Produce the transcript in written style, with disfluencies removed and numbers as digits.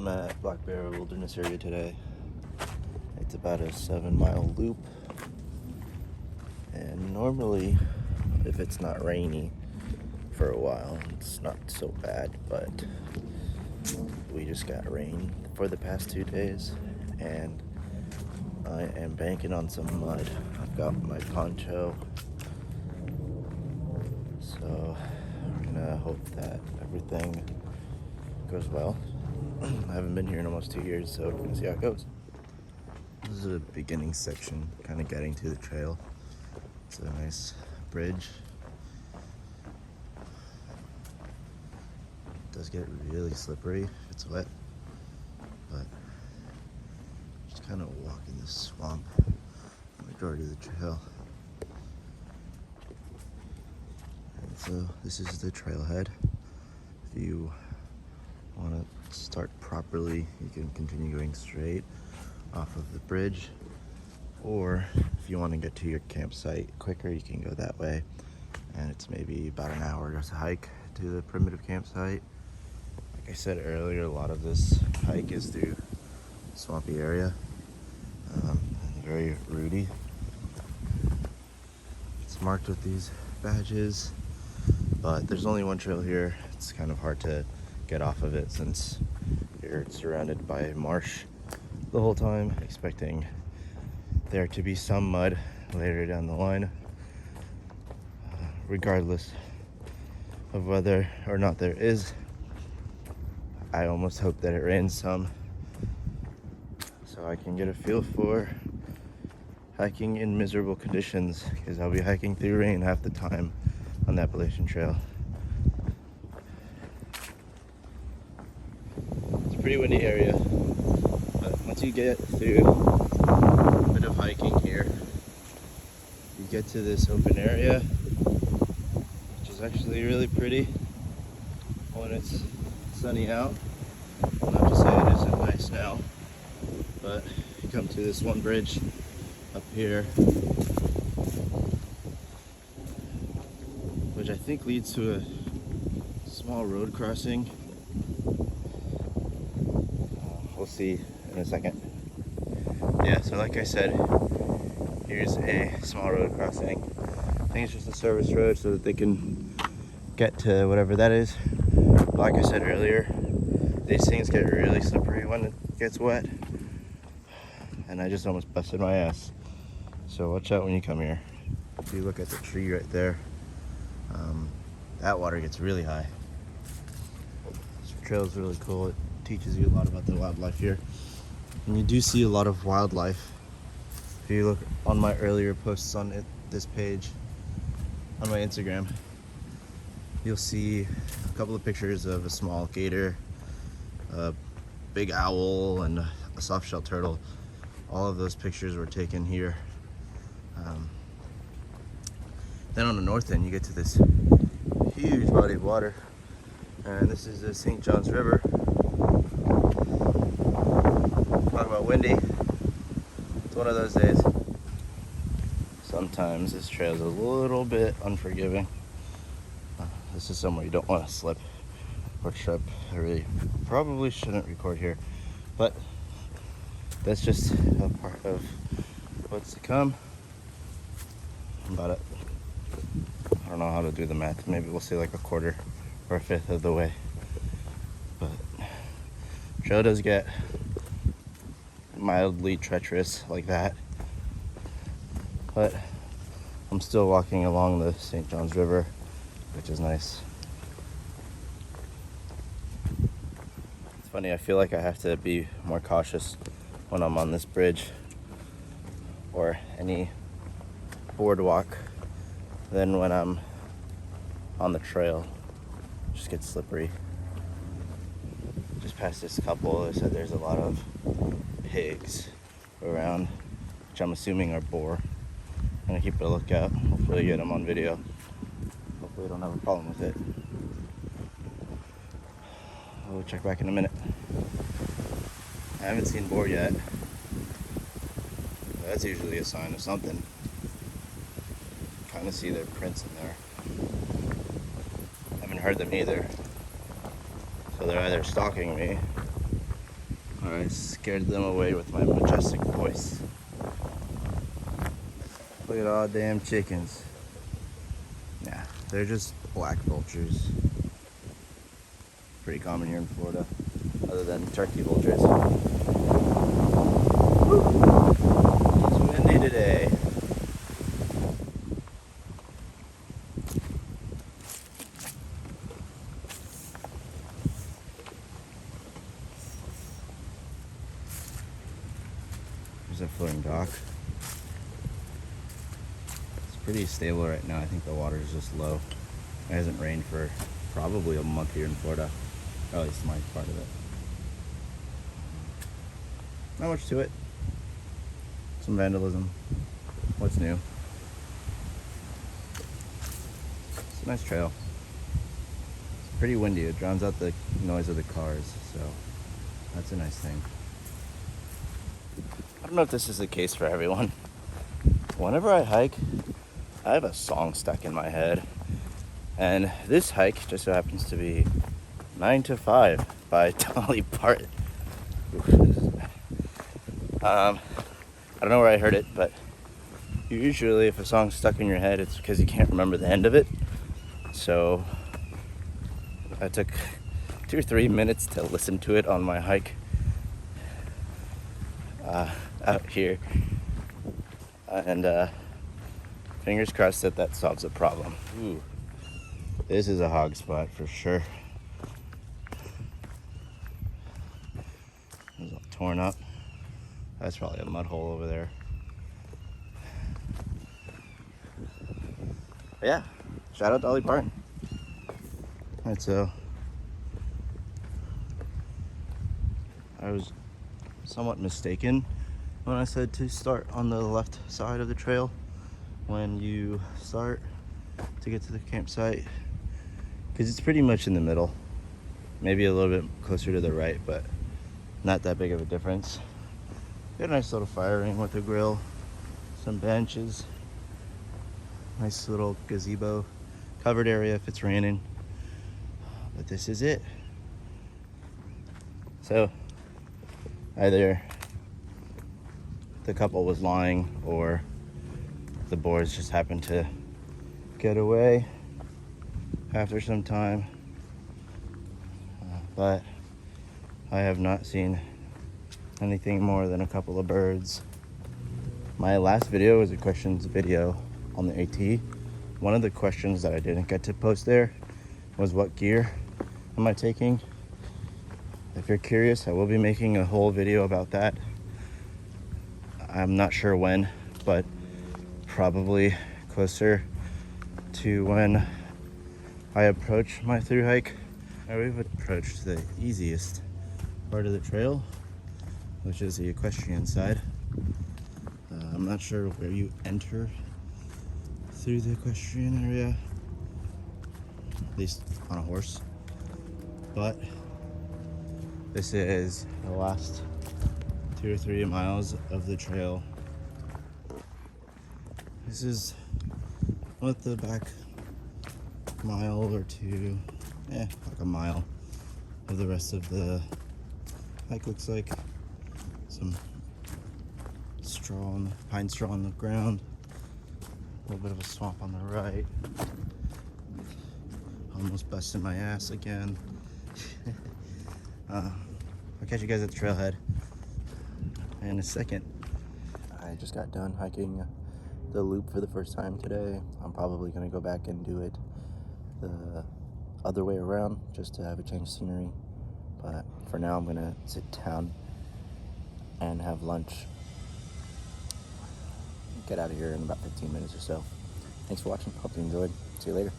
at Black Bear Wilderness Area today. It's about a 7-mile loop, and normally if it's not rainy for a while it's not so bad, but we just got rain for the past 2 days and I am banking on some mud. I've got my poncho, so we're gonna hope that everything goes well. I haven't been here in almost 2 years, so we're gonna see how it goes. This is a beginning section, kind of getting to the trail. It's a nice bridge. It does get really slippery if it's wet, but just kind of walking the swamp the majority of the trail. And so this is the trailhead. If you want to start properly, you can continue going straight off of the bridge, or if you want to get to your campsite quicker, you can go that way, and it's maybe about an hour to hike to the primitive campsite. Like I said earlier, a lot of this hike is through swampy area, very rooty. It's marked with these badges, but there's only one trail here. It's kind of hard to get off of it since you're surrounded by marsh the whole time, expecting there to be some mud later down the line. Regardless of whether or not there is, I almost hope that it rains some so I can get a feel for hiking in miserable conditions, because I'll be hiking through rain half the time on the Appalachian Trail. It's a pretty windy area, but once you get through a bit of hiking here, you get to this open area, which is actually really pretty when it's sunny out. Not to say it isn't nice now, but you come to this one bridge up here, which I think leads to a small road crossing. We'll see in a second. Yeah, so like I said, here's a small road crossing. I think it's just a service road so that they can get to whatever that is. Like I said earlier, these things get really slippery when it gets wet, and I just almost busted my ass. So watch out when you come here. If you look at the tree right there, that water gets really high. This trail is really cool. It teaches you a lot about the wildlife here, and you do see a lot of wildlife. If you look on my earlier posts on this page on my Instagram, you'll see a couple of pictures of a small gator, a big owl, and a soft-shelled turtle. All of those pictures were taken here. Then on the north end, you get to this huge body of water, and this is the St. John's River. Talk about windy. It's one of those days. Sometimes this trail is a little bit unforgiving. This is somewhere you don't want to slip or trip. I really probably shouldn't record here, but that's just a part of what's to come. About it. I don't know how to do the math. Maybe we'll say like a quarter or a fifth of the way. But trail does get mildly treacherous like that, but I'm still walking along the St. John's River, which is nice. It's funny, I feel like I have to be more cautious when I'm on this bridge or any boardwalk than when I'm on the trail. It just gets slippery. Just past this couple, they said there's a lot of pigs around, which I'm assuming are boar. I'm gonna keep a lookout, hopefully get them on video. Hopefully I don't have a problem with it. We'll check back in a minute. I haven't seen boar yet. That's usually a sign of something. Kind of see their prints in there. I haven't heard them either. So they're either stalking me I scared them away with my majestic voice. Look at all damn chickens. Nah, they're just black vultures. Pretty common here in Florida, other than turkey vultures. Woo. It's windy today. There's a floating dock. It's pretty stable right now. I think the water is just low. It hasn't rained for probably a month here in Florida, or at least my part of it. Not much to it. Some vandalism. What's new? It's a nice trail. It's pretty windy. It drowns out the noise of the cars, so that's a nice thing. I don't know if this is the case for everyone. Whenever I hike, I have a song stuck in my head. And this hike just so happens to be 9 to 5 by Dolly Parton. I don't know where I heard it, but usually if a song's stuck in your head, it's because you can't remember the end of it. So I took 2 or 3 minutes to listen to it on my hike out here. And fingers crossed that solves the problem. Ooh, this is a hog spot for sure. It's all torn up. That's probably a mud hole over there. But yeah, shout out Dolly Parton. Alright, so I was somewhat mistaken when I said to start on the left side of the trail when you start to get to the campsite, because it's pretty much in the middle, maybe a little bit closer to the right, but not that big of a difference. Got a nice little fire ring with a grill, some benches, nice little gazebo, covered area if it's raining, but this is it. So either the couple was lying or the boars just happened to get away after some time, but I have not seen anything more than a couple of birds. My last video was a questions video on the AT. One of the questions that I didn't get to post there was what gear am I taking. If you're curious, I will be making a whole video about that. I'm not sure when, but probably closer to when I approach my thru hike. We've approached the easiest part of the trail, which is the equestrian side. I'm not sure where you enter through the equestrian area, at least on a horse, but this is the last 2 or 3 miles of the trail. This is what the back mile or two, like a mile of the rest of the hike looks like. Some straw, pine straw on the ground, a little bit of a swamp on the right. Almost busted my ass again. I'll catch you guys at the trailhead in a second. I just got done hiking the loop for the first time today. I'm probably gonna go back and do it the other way around just to have a change of scenery. But for now, I'm gonna sit down and have lunch. Get out of here in about 15 minutes or so. Thanks for watching. Hope you enjoyed. See you later.